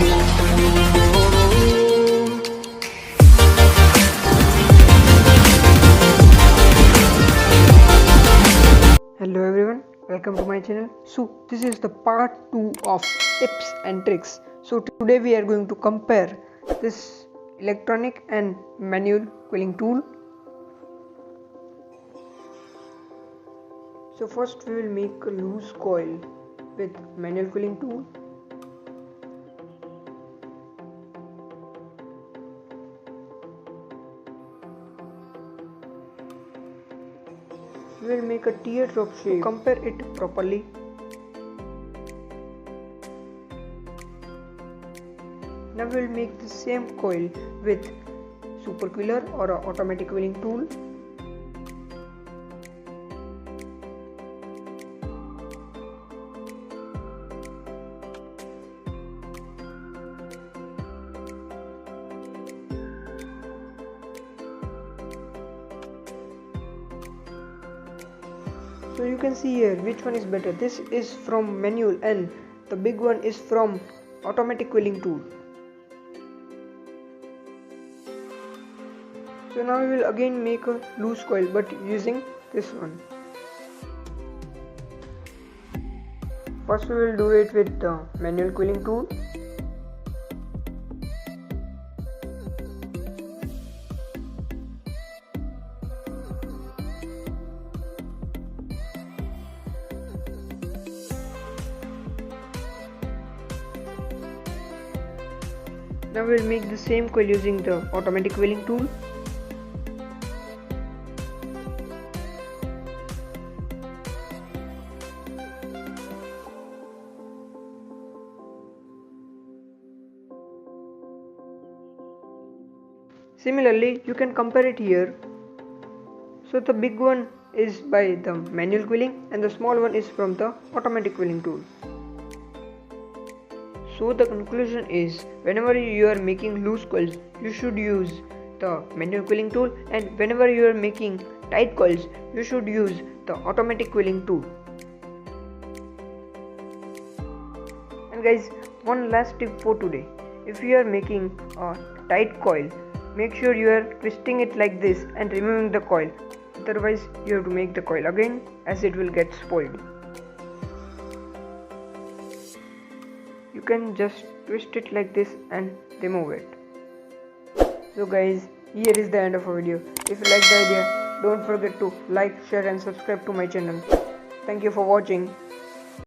Hello everyone, welcome to my channel. So this is the part 2 of tips and tricks. So today we are going to compare this electronic and manual quilling tool. So first we will make a loose coil with manual quilling tool. We will make a teardrop shape to compare it properly. Now we will make the same coil with super quiller or a automatic quilling tool. So you can see here which one is better. This is from manual and the big one is from automatic quilling tool. So now we will again make a loose coil but using this one. First we will do it with the manual quilling tool. Now we will make the same coil using the automatic quilling tool. Similarly, you can compare it here. So the big one is by the manual quilling and the small one is from the automatic quilling tool. So the conclusion is, whenever you are making loose coils, you should use the manual quilling tool, and whenever you are making tight coils, you should use the automatic quilling tool. And guys, one last tip for today. If you are making a tight coil, make sure you are twisting it like this and removing the coil. Otherwise, you have to make the coil again as it will get spoiled. You can just twist it like this and remove it. So guys, here is the end of our video. If you like the idea, don't forget to like, share and subscribe to my channel. Thank you for watching.